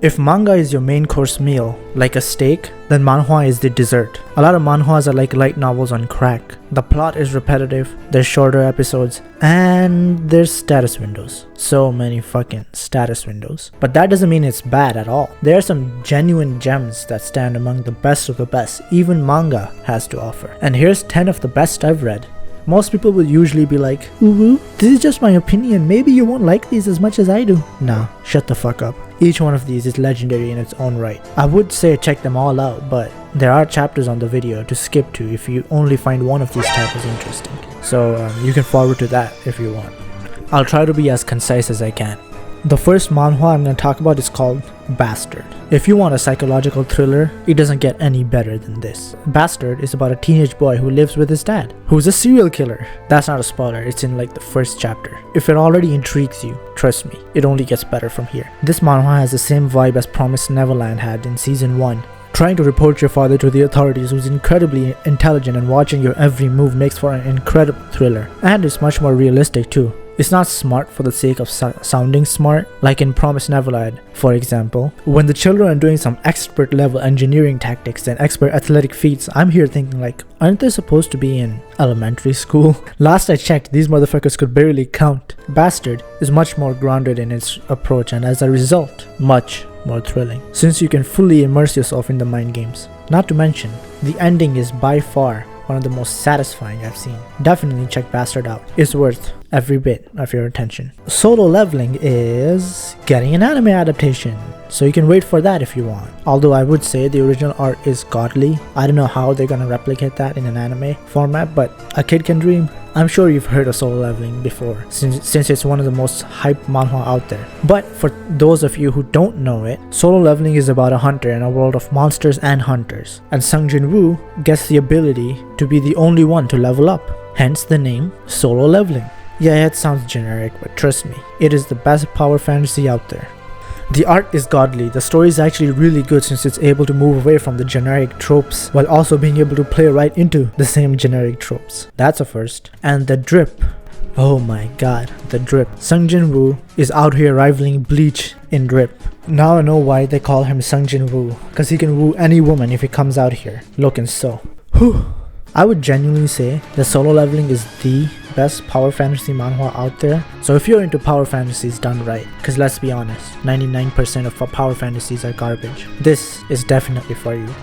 If manga is your main course meal, like a steak, then manhwa is the dessert. A lot of manhwas are like light novels on crack. The plot is repetitive, there's shorter episodes, and there's status windows. So many fucking status windows. But that doesn't mean it's bad at all. There are some genuine gems that stand among the best of the best even manga has to offer. And here's 10 of the best I've read. Most people will usually be like, ooh, this is just my opinion, maybe you won't like these as much as I do. Nah, shut the fuck up. Each one of these is legendary in its own right. I would say check them all out, but there are chapters on the video to skip to if you only find one of these titles interesting. So you can forward to that if you want. I'll try to be as concise as I can. The first manhwa I'm going to talk about is called Bastard. If you want a psychological thriller, it doesn't get any better than this. Bastard is about a teenage boy who lives with his dad, who's a serial killer. That's not a spoiler, it's in like the first chapter. If it already intrigues you, trust me, it only gets better from here. This manhwa has the same vibe as Promised Neverland had in season 1. Trying to report your father to the authorities, who's incredibly intelligent, and watching your every move makes for an incredible thriller. And it's much more realistic too. It's not smart for the sake of sounding smart, like in Promised Neverland, for example. When the children are doing some expert level engineering tactics and expert athletic feats, I'm here thinking like, aren't they supposed to be in elementary school? Last I checked, these motherfuckers could barely count. Bastard is much more grounded in its approach, and as a result, much more thrilling, since you can fully immerse yourself in the mind games. Not to mention, the ending is by far one of the most satisfying I've seen. Definitely check Bastard out. It's worth every bit of your attention. Solo Leveling is getting an anime adaptation, so you can wait for that if you want. Although I would say the original art is godly. I don't know how they're gonna replicate that in an anime format, but a kid can dream. I'm sure you've heard of Solo Leveling before, since it's one of the most hyped manhwa out there. But for those of you who don't know it, Solo Leveling is about a hunter in a world of monsters and hunters. And Sung Jin-woo gets the ability to be the only one to level up, hence the name Solo Leveling. Yeah, it sounds generic, but trust me, it is the best power fantasy out there. The art is godly. The story is actually really good since it's able to move away from the generic tropes while also being able to play right into the same generic tropes. That's a first. And the drip. Oh my god, the drip. Sung Jin-woo is out here rivaling Bleach in drip. Now I know why they call him Sung Jin-woo, because he can woo any woman if he comes out here looking so. Whew. I would genuinely say that Solo Leveling is the best power fantasy manhwa out there. So if you're into power fantasies done right, because let's be honest, 99% of power fantasies are garbage, this is definitely for you.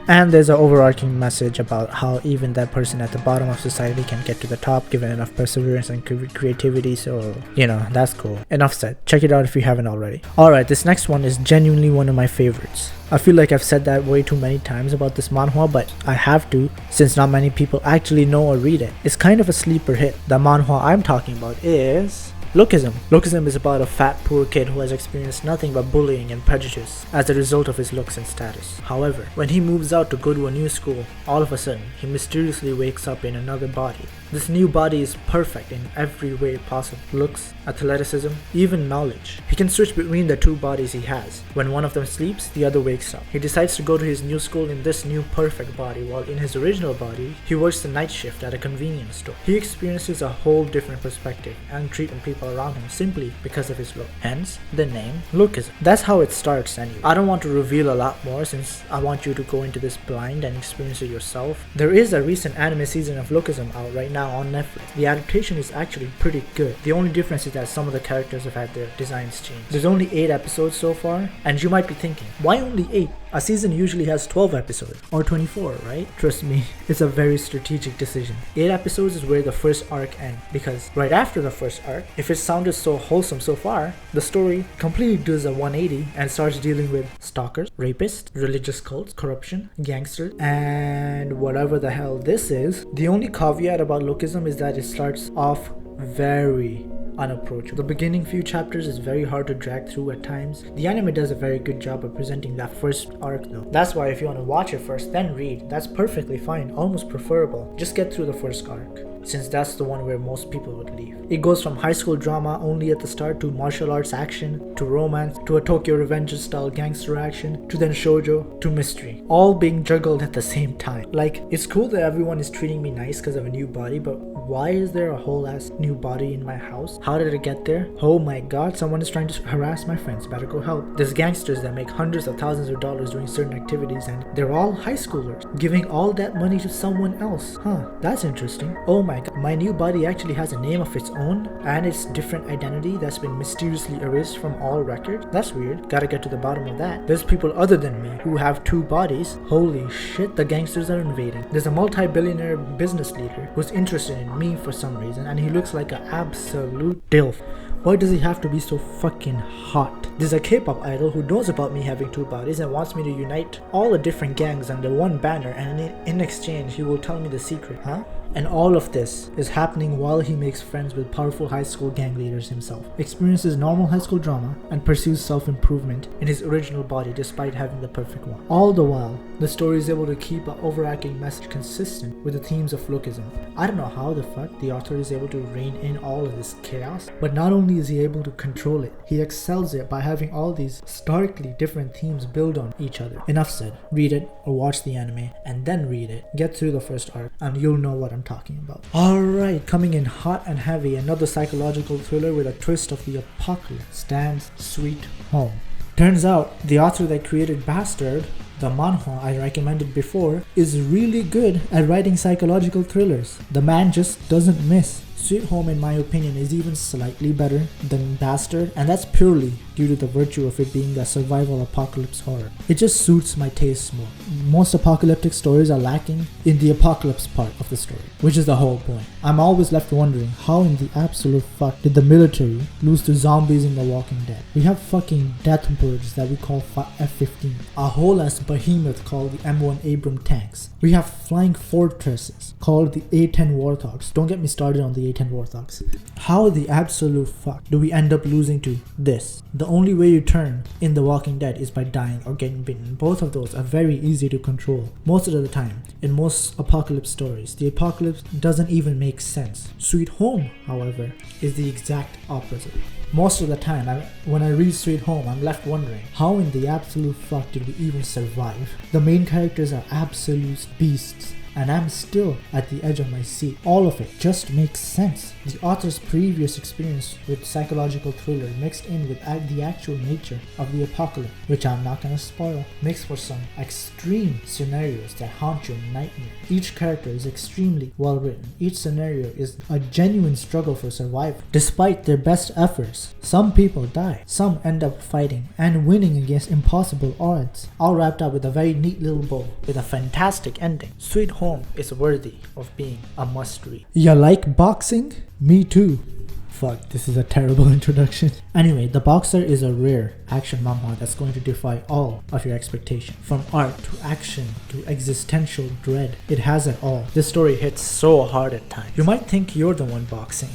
And there's an overarching message about how even that person at the bottom of society can get to the top given enough perseverance and creativity, so you know, that's cool. Enough said. Check it out if you haven't already. Alright, this next one is genuinely one of my favorites. I feel like I've said that way too many times about this manhwa, but I have to, since not many people actually know or read it. It's kind of a sleeper hit. The manhwa I'm talking about is Lookism. Lookism is about a fat poor kid who has experienced nothing but bullying and prejudice as a result of his looks and status. However, when he moves out to go to a new school, all of a sudden, he mysteriously wakes up in another body. This new body is perfect in every way possible. Looks, athleticism, even knowledge. He can switch between the two bodies he has. When one of them sleeps, the other wakes up. He decides to go to his new school in this new perfect body, while in his original body, he works the night shift at a convenience store. He experiences a whole different perspective and treatment people around him simply because of his look. Hence, the name Lookism. That's how it starts anyway. I don't want to reveal a lot more since I want you to go into this blind and experience it yourself. There is a recent anime season of Lookism out right now on Netflix. The adaptation is actually pretty good. The only difference is that some of the characters have had their designs changed. There's only 8 episodes so far, and you might be thinking, why only 8? A season usually has 12 episodes, or 24, right? Trust me, it's a very strategic decision. 8 episodes is where the first arc ends, because right after the first arc, if it sounded so wholesome so far, the story completely does a 180 and starts dealing with stalkers, rapists, religious cults, corruption, gangsters, and whatever the hell this is. The only caveat about Lookism is that it starts off very unapproachable. The beginning few chapters is very hard to drag through at times. The anime does a very good job of presenting that first arc though. That's why if you want to watch it first then read, that's perfectly fine, almost preferable. Just get through the first arc, since that's the one where most people would leave. It goes from high school drama only at the start to martial arts action, to romance, to a Tokyo Revengers style gangster action, to then shoujo, to mystery. All being juggled at the same time. Like, it's cool that everyone is treating me nice because of a new body, but Why is there a whole ass new body in my house? How did it get there? Oh my god, someone is trying to harass my friends. Better go help. There's gangsters that make hundreds of thousands of dollars doing certain activities, and they're all high schoolers, giving all that money to someone else. Huh, that's interesting. Oh my god, my new body actually has a name of its own, and its different identity that's been mysteriously erased from all records. That's weird. Gotta get to the bottom of that. There's people other than me who have 2 bodies. Holy shit, the gangsters are invading. There's a multi-billionaire business leader who's interested in me for some reason, and he looks like an absolute dilf. Why does he have to be so fucking hot? There's a K-pop idol who knows about me having 2 bodies and wants me to unite all the different gangs under one banner, and in exchange he will tell me the secret, huh? And all of this is happening while he makes friends with powerful high school gang leaders himself, experiences normal high school drama, and pursues self-improvement in his original body despite having the perfect one. All the while, the story is able to keep an overarching message consistent with the themes of Lookism. I don't know how the fuck the author is able to rein in all of this chaos, but not only is he able to control it, he excels it by having all these starkly different themes build on each other. Enough said. Read it or watch the anime and then read it. Get through the first arc and you'll know what I'm talking about. Alright, coming in hot and heavy, another psychological thriller with a twist of the apocalypse stands Sweet Home. Turns out the author that created Bastard, the manhwa I recommended before, is really good at writing psychological thrillers. The man just doesn't miss. Sweet Home, in my opinion, is even slightly better than Bastard, and that's purely due to the virtue of it being a survival apocalypse horror. It just suits my taste more. Most apocalyptic stories are lacking in the apocalypse part of the story, which is the whole point. I'm always left wondering, how in the absolute fuck did the military lose to zombies in The Walking Dead? We have fucking death birds that we call F-15, a whole ass behemoth called the M1 Abram tanks. We have flying fortresses called the A-10 Warthogs. Don't get me started on the A-10 Warthogs. How the absolute fuck do we end up losing to this? The only way you turn in The Walking Dead is by dying or getting bitten. Both of those are very easy to control. Most of the time, in most apocalypse stories, the apocalypse doesn't even make sense. Sweet Home, however, is the exact opposite. Most of the time, when I read Sweet Home, I'm left wondering, how in the absolute fuck did we even survive? The main characters are absolute beasts, and I'm still at the edge of my seat. All of it just makes sense. The author's previous experience with psychological thriller mixed in with the actual nature of the apocalypse, which I'm not gonna spoil, makes for some extreme scenarios that haunt your nightmare. Each character is extremely well written. Each scenario is a genuine struggle for survival. Despite their best efforts, some people die. Some end up fighting and winning against impossible odds. All wrapped up with a very neat little bow with a fantastic ending. Sweet Home is worthy of being a must-read. You like boxing? Me too. Fuck, this is a terrible introduction. Anyway, The Boxer is a rare action manhwa that's going to defy all of your expectations. From art to action to existential dread, it has it all. This story hits so hard at times. You might think you're the one boxing.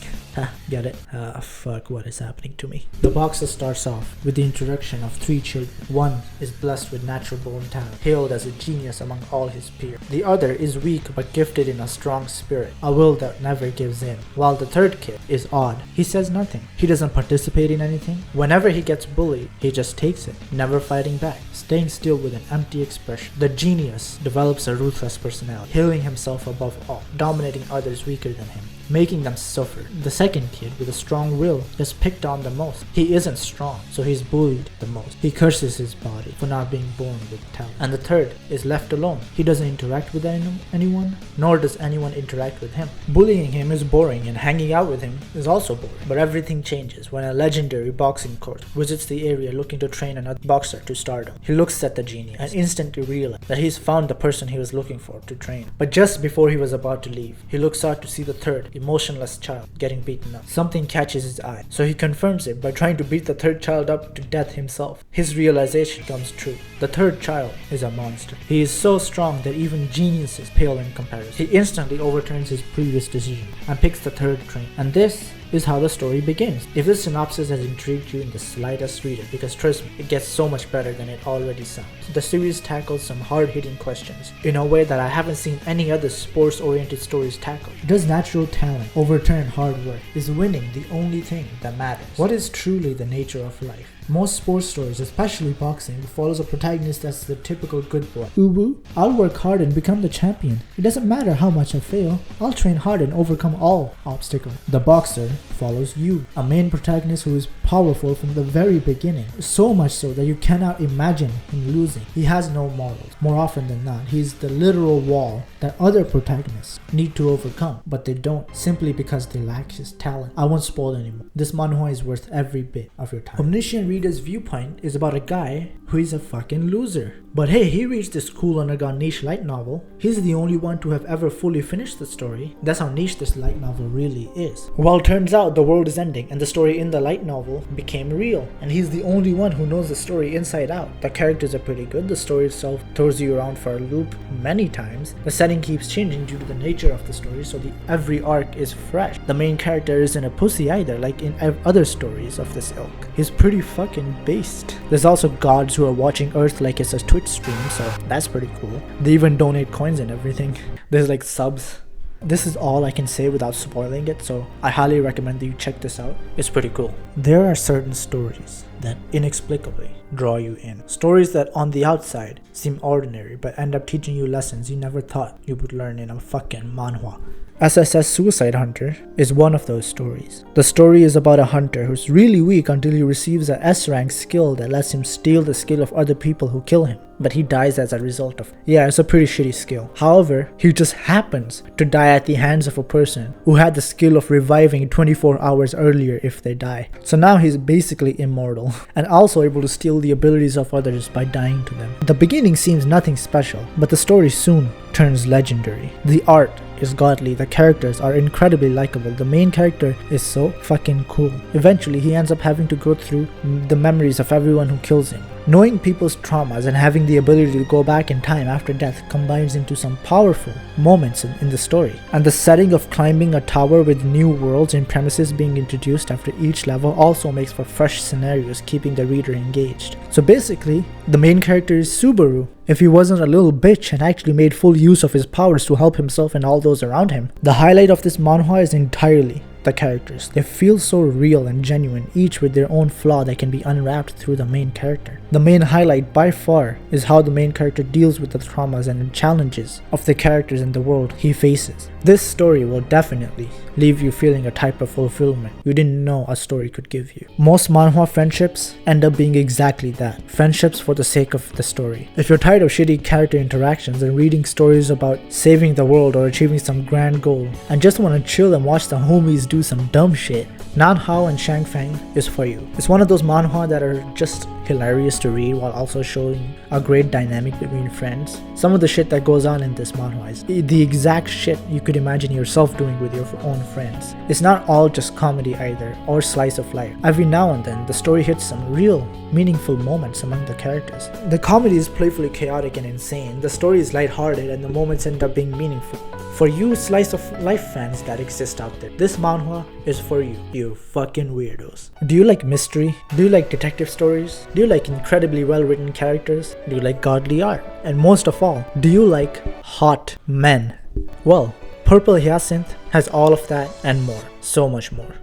Get it? Fuck, what is happening to me? The Boxer starts off with the introduction of 3 children. One is blessed with natural born talent, hailed as a genius among all his peers. The other is weak but gifted in a strong spirit, a will that never gives in. While the third kid is odd. He says nothing. He doesn't participate in anything. Whenever he gets bullied, he just takes it, never fighting back, staying still with an empty expression. The genius develops a ruthless personality, hailing himself above all, dominating others weaker than him, making them suffer. The second kid, with a strong will, is picked on the most. He isn't strong, so he's bullied the most. He curses his body for not being born with talent. And the third is left alone. He doesn't interact with anyone, nor does anyone interact with him. Bullying him is boring, and hanging out with him is also boring. But everything changes when a legendary boxing coach visits the area looking to train another boxer to stardom. He looks at the genius and instantly realizes that he's found the person he was looking for to train. But just before he was about to leave, he looks out to see the third, emotionless child getting beaten up. Something catches his eye, so he confirms it by trying to beat the third child up to death himself. His realization comes true. The third child is a monster. He is so strong that even geniuses pale in comparison. He instantly overturns his previous decision and picks the third train. And this is how the story begins. If this synopsis has intrigued you in the slightest, read it, because trust me, it gets so much better than it already sounds. The series tackles some hard-hitting questions in a way that I haven't seen any other sports-oriented stories tackle. Does natural talent overturn hard work? Is winning the only thing that matters? What is truly the nature of life? Most sports stories, especially boxing, follows a protagonist that's the typical good boy. Ubu, I'll work hard and become the champion. It doesn't matter how much I fail, I'll train hard and overcome all obstacles. The boxer follows Yu, a main protagonist who is powerful from the very beginning, so much so that you cannot imagine him losing. He has no morals. More often than not, he's the literal wall that other protagonists need to overcome, but they don't, simply because they lack his talent. I won't spoil anymore. This manhwa is worth every bit of your time. Omniscient Reader's Viewpoint is about a guy who is a fucking loser. But hey, he reads this cool underground niche light novel. He's the only one to have ever fully finished the story. That's how niche this light novel really is. Well, turns out the world is ending and the story in the light novel became real. And he's the only one who knows the story inside out. The characters are pretty good. The story itself throws you around for a loop many times. The setting keeps changing due to the nature of the story, so every arc is fresh. The main character isn't a pussy either, like in other stories of this ilk. He's pretty fucking based. There's also gods who are watching Earth like it's a Twitch stream, so that's pretty cool. They even donate coins and everything. There's like subs. This is all I can say without spoiling it, so I highly recommend that you check this out. It's pretty cool. There are certain stories that inexplicably draw you in. Stories that on the outside seem ordinary but end up teaching you lessons you never thought you would learn in a fucking manhwa. SSS Suicide Hunter is one of those stories. The story is about a hunter who's really weak until he receives a S-rank skill that lets him steal the skill of other people who kill him, but he dies as a result of it. Yeah, it's a pretty shitty skill. However, he just happens to die at the hands of a person who had the skill of reviving 24 hours earlier if they die. So now he's basically immortal and also able to steal the abilities of others by dying to them. The beginning seems nothing special, but the story soon turns legendary. The art is godly, the characters are incredibly likable, the main character is so fucking cool. Eventually he ends up having to go through the memories of everyone who kills him. Knowing people's traumas and having the ability to go back in time after death combines into some powerful moments in the story. And the setting of climbing a tower with new worlds and premises being introduced after each level also makes for fresh scenarios, keeping the reader engaged. So basically, the main character is Subaru. If he wasn't a little bitch and actually made full use of his powers to help himself and all those around him. The highlight of this manhwa is entirely the characters. They feel so real and genuine, each with their own flaw that can be unwrapped through the main character. The main highlight by far is how the main character deals with the traumas and challenges of the characters in the world he faces. This story will definitely leave you feeling a type of fulfillment you didn't know a story could give you. Most manhwa friendships end up being exactly that, friendships for the sake of the story. If you're tired of shitty character interactions and reading stories about saving the world or achieving some grand goal and just want to chill and watch the homies do some dumb shit, Nan Hao Shang Feng is for you. It's one of those manhwa that are just hilarious to read while also showing a great dynamic between friends. Some of the shit that goes on in this manhwa is the exact shit you could imagine yourself doing with your own friends. It's not all just comedy either, or slice of life. Every now and then, the story hits some real, meaningful moments among the characters. The comedy is playfully chaotic and insane, the story is lighthearted, and the moments end up being meaningful. For you slice of life fans that exist out there, this manhwa is for you, you fucking weirdos. Do you like mystery? Do you like detective stories? Do you like incredibly well written characters? Do you like godly art? And most of all, do you like hot men? Well, Purple Hyacinth has all of that and more, so much more.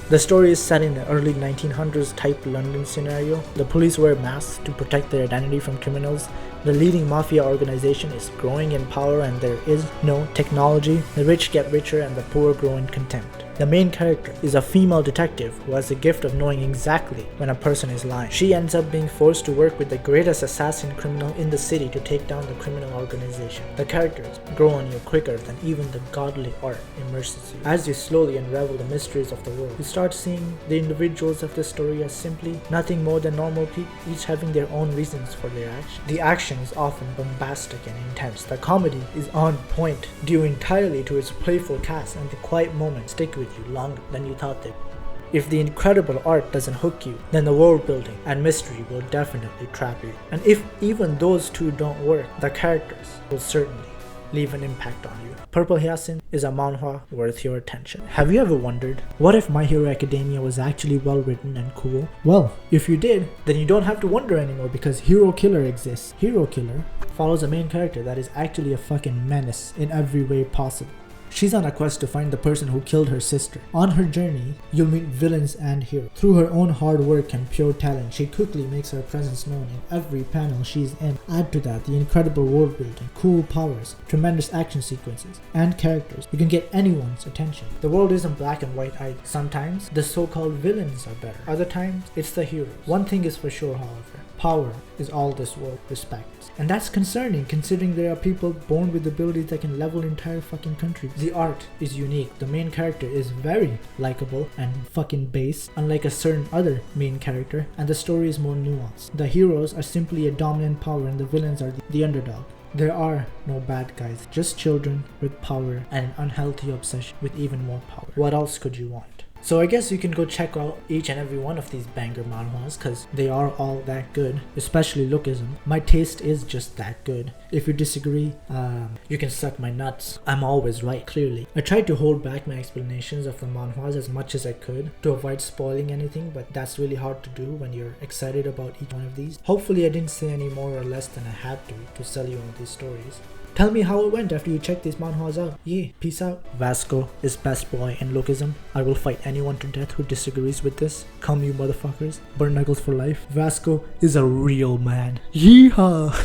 The story is set in the early 1900s type London scenario. The police wear masks to protect their identity from criminals. The leading mafia organization is growing in power and there is no technology. The rich get richer and the poor grow in contempt. The main character is a female detective who has the gift of knowing exactly when a person is lying. She ends up being forced to work with the greatest assassin criminal in the city to take down the criminal organization. The characters grow on you quicker than even the godly art immerses you. As you slowly unravel the mysteries of the world, you start seeing the individuals of the story as simply nothing more than normal people, each having their own reasons for their action. The action is often bombastic and intense. The comedy is on point due entirely to its playful cast, and the quiet moments stick with you longer than you thought they would. If the incredible art doesn't hook you, then the world building and mystery will definitely trap you. And if even those two don't work, the characters will certainly leave an impact on you. Purple Hyacinth is a manhwa worth your attention. Have you ever wondered, what if My Hero Academia was actually well written and cool? Well, if you did, then you don't have to wonder anymore because Hero Killer exists. Hero Killer follows a main character that is actually a fucking menace in every way possible. She's on a quest to find the person who killed her sister. On her journey, you'll meet villains and heroes. Through her own hard work and pure talent, she quickly makes her presence known in every panel she's in. Add to that the incredible world building, cool powers, tremendous action sequences, and characters. You can get anyone's attention. The world isn't black and white either. Sometimes the so-called villains are better. Other times it's the heroes. One thing is for sure, however. Power is all this world respects. And that's concerning considering there are people born with abilities that can level entire fucking countries. The art is unique. The main character is very likable and fucking base, unlike a certain other main character, and the story is more nuanced. The heroes are simply a dominant power and the villains are the underdog. There are no bad guys, just children with power and an unhealthy obsession with even more power. What else could you want? So I guess you can go check out each and every one of these banger manhwas because they are all that good, especially Lookism. My taste is just that good. If you disagree, you can suck my nuts. I'm always right, clearly. I tried to hold back my explanations of the manhwas as much as I could to avoid spoiling anything, but that's really hard to do when you're excited about each one of these. Hopefully I didn't say any more or less than I had to sell you on these stories. Tell me how it went after you check these manhwas out. Yeah, peace out. Vasco is best boy in Lookism. I will fight anyone to death who disagrees with this. Come you motherfuckers. Burn knuckles for life. Vasco is a real man. Yeehaw!